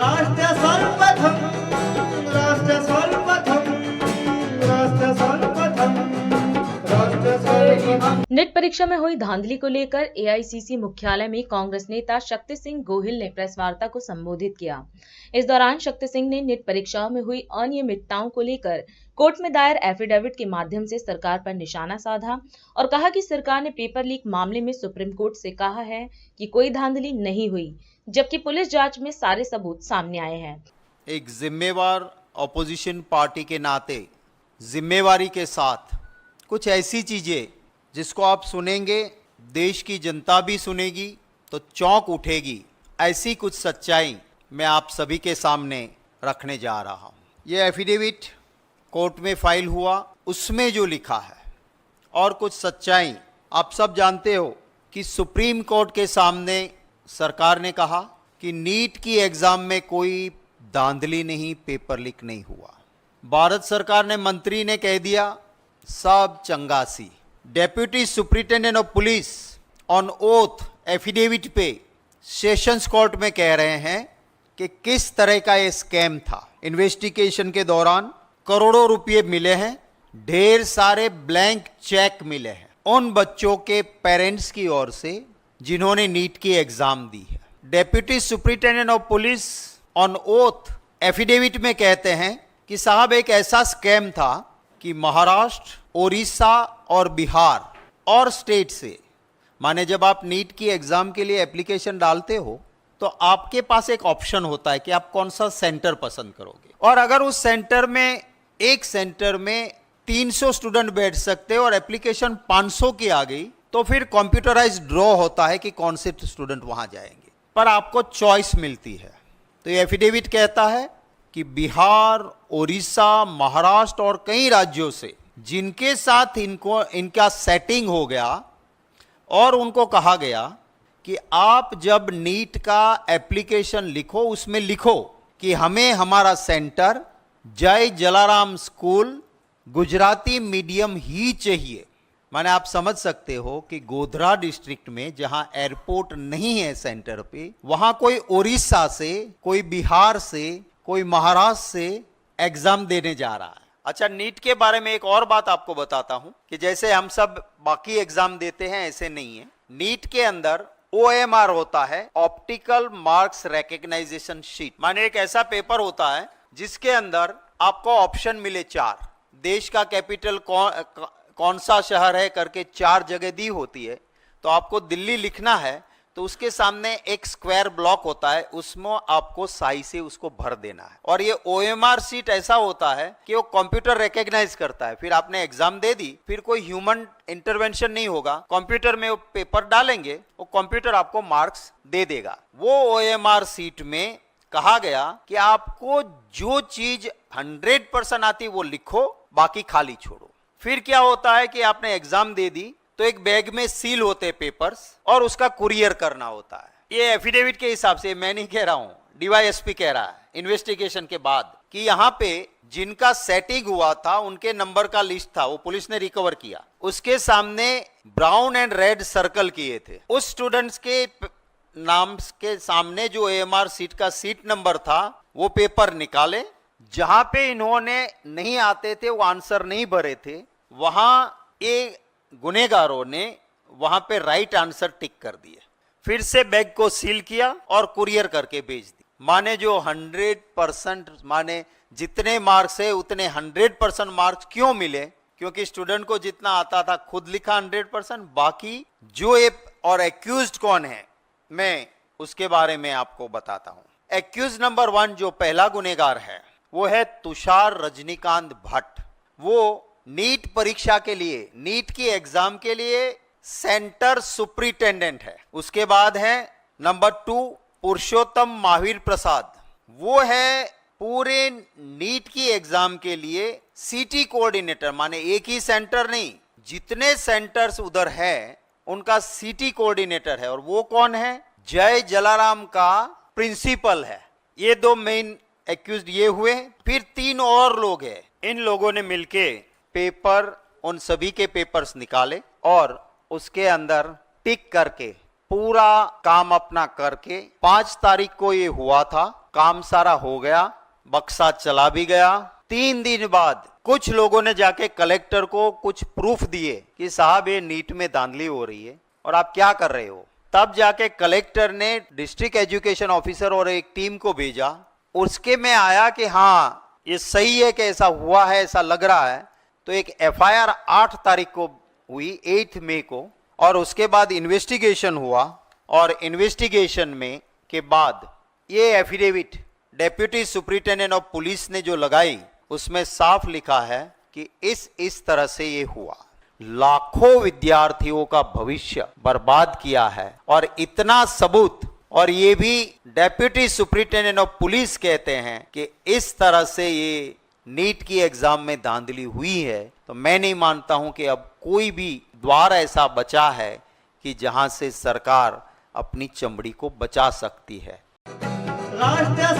राष्ट्र सर्वप्रथम राष्ट्र सर्वप्रथम राष्ट्र सर्वप्रथम राष्ट्र सर्वप्रथम। नेट परीक्षा में हुई धांधली को लेकर एआईसीसी मुख्यालय में कांग्रेस नेता शक्ति सिंह गोहिल ने प्रेस वार्ता को संबोधित किया। इस दौरान शक्ति सिंह ने नेट परीक्षाओं में हुई अनियमितताओं को लेकर कोर्ट में दायर एफिडेविट के माध्यम से सरकार पर निशाना साधा और कहा कि सरकार ने पेपर लीक मामले में सुप्रीम कोर्ट से कहा है कि कोई धांधली नहीं हुई, जबकि पुलिस जांच में सारे सबूत सामने आए हैं। एक जिम्मेवार ऑपोजिशन पार्टी के नाते जिम्मेवारी के साथ कुछ ऐसी चीज़ें जिसको आप सुनेंगे, देश की जनता भी सुनेगी तो चौंक उठेगी, ऐसी कुछ सच्चाई मैं आप सभी के सामने रखने जा रहा हूँ। ये एफिडेविट कोर्ट में फाइल हुआ, उसमें जो लिखा है और कुछ सच्चाई आप सब जानते हो कि सुप्रीम कोर्ट के सामने सरकार ने कहा कि नीट की एग्ज़ाम में कोई धांधली नहीं, पेपर लीक नहीं हुआ। भारत सरकार ने, मंत्री ने कह दिया सब चंगासी। Deputy superintendent of police on oath affidavit पे सेशंस कोर्ट में कह रहे हैं कि किस तरह का ये स्कैम था। इन्वेस्टिगेशन के दौरान करोड़ों रुपए मिले हैं, ढेर सारे ब्लैंक चेक मिले हैं उन बच्चों के पेरेंट्स की ओर से जिन्होंने नीट की एग्जाम दी है। Deputy superintendent of police on oath affidavit में कहते हैं कि साहब एक ऐसा स्कैम था कि महाराष्ट्र, ओडिशा और बिहार और स्टेट से, माने जब आप नीट की एग्जाम के लिए एप्लीकेशन डालते हो तो आपके पास एक ऑप्शन होता है कि आप कौन सा सेंटर पसंद करोगे, और अगर उस सेंटर में, एक सेंटर में 300 स्टूडेंट बैठ सकते और एप्लीकेशन 500 की आ गई तो फिर कंप्यूटराइज ड्रॉ होता है कि कौन से स्टूडेंट वहां जाएंगे, पर आपको चॉइस मिलती है। तो ये एफिडेविट कहता है कि बिहार, ओडिशा, महाराष्ट्र और कई राज्यों से जिनके साथ इनका सेटिंग हो गया और उनको कहा गया कि आप जब नीट का एप्लीकेशन लिखो उसमें लिखो कि हमें हमारा सेंटर जय जलाराम स्कूल गुजराती मीडियम ही चाहिए। माने आप समझ सकते हो कि गोधरा डिस्ट्रिक्ट में जहां एयरपोर्ट नहीं है सेंटर पे, वहां कोई ओडिशा से, कोई बिहार से, कोई महाराष्ट्र से एग्जाम देने जा रहा है। अच्छा, नीट के बारे में एक और बात आपको बताता हूं कि जैसे हम सब बाकी एग्जाम देते हैं ऐसे नहीं है। नीट के अंदर OMR होता है, ऑप्टिकल मार्क्स रिकग्नाइजेशन शीट। माने एक ऐसा पेपर होता है जिसके अंदर आपको ऑप्शन मिले 4, देश का कैपिटल कौन सा शहर है करके 4 जगह दी होती है, तो आपको दिल्ली लिखना है तो उसके सामने एक स्क्वायर ब्लॉक होता है, उसमें आपको साई से उसको भर देना है। और ये OMR शीट ऐसा होता है कि वो कंप्यूटर रिकॉग्नाइज करता है। फिर आपने एग्जाम दे दी, फिर कोई ह्यूमन इंटरवेंशन नहीं होगा, कंप्यूटर में वो पेपर डालेंगे, वो कंप्यूटर आपको मार्क्स दे देगा। वो OMR शीट में कहा गया कि आपको जो चीज 100% आती वो लिखो, बाकी खाली छोड़ो। फिर क्या होता है कि आपने एग्जाम दे दी तो एक बैग में सील होते हैं पेपर्स और उसका कुरियर करना होता है। ये एफिडेविट के हिसाब से, मैं नहीं कह रहा हूं, DYSP कह रहा है इन्वेस्टिगेशन के बाद, कि यहां पे जिनका सेटिंग हुआ था उनके नंबर का लिस्ट था, वो पुलिस ने रिकवर किया। उसके सामने ब्राउन एंड रेड सर्कल किए थे। उस स्टूडेंट्स के नाम के सामने जो AMR सीट का सीट नंबर था वो पेपर निकाले, जहां पे इन्होंने नहीं आते थे, वो आंसर नहीं भरे थे, वहां एक गुनेगारों ने वहां पे राइट आंसर टिक कर दिए। फिर से बैग को सील किया और कुरियर करके भेज दी। माने जो 100%, माने जितने मार्क्स है उतने 100% मार्क्स क्यों मिले? क्योंकि स्टूडेंट को जितना आता था खुद लिखा 100%, बाकी जो और एक्यूज्ड कौन है मैं उसके बारे में आपको बताता हूं। एक्यूज नंबर 1 जो पहला गुनेगार है वो है तुषार रजनीकांत भट्ट। वो नीट परीक्षा के लिए, नीट की एग्जाम के लिए सेंटर सुप्रिंटेंडेंट है। उसके बाद है नंबर 2 पुरुषोत्तम महावीर प्रसाद, वो है पूरे नीट की एग्जाम के लिए सिटी कोऑर्डिनेटर। माने एक ही सेंटर नहीं, जितने सेंटर्स उधर है उनका सिटी कोऑर्डिनेटर है। और वो कौन है? जय जलाराम का प्रिंसिपल है। ये 2 मेन एक्यूज्ड ये हुए। फिर 3 और लोग हैं। इन लोगों ने मिलके पेपर, उन सभी के पेपर्स निकाले और उसके अंदर टिक करके पूरा काम अपना करके 5 तारीख को ये हुआ था काम सारा हो गया, बक्सा चला भी गया। 3 दिन बाद कुछ लोगों ने जाके कलेक्टर को कुछ प्रूफ दिए कि साहब ये नीट में धांधली हो रही है और आप क्या कर रहे हो। तब जाके कलेक्टर ने डिस्ट्रिक्ट एजुकेशन ऑफिसर और एक टीम को भेजा। उसके में आया कि हाँ ये सही है कि ऐसा हुआ है, ऐसा लग रहा है। तो एक एफआईआर 8 तारीख को हुई, 8 मई को, और उसके बाद इन्वेस्टिगेशन हुआ। और इन्वेस्टिगेशन में के बाद ये affidavit deputy superintendent of police ने जो लगाई उसमें साफ लिखा है कि इस तरह से ये हुआ। लाखों विद्यार्थियों का भविष्य बर्बाद किया है और इतना सबूत, और ये भी डेप्यूटी सुपरिटेंडेंट ऑफ पुलिस कहते हैं कि इस तरह से ये नीट की एग्जाम में धांधली हुई है। तो मैं नहीं मानता हूं कि अब कोई भी द्वार ऐसा बचा है कि जहां से सरकार अपनी चमड़ी को बचा सकती है। राष्ट्र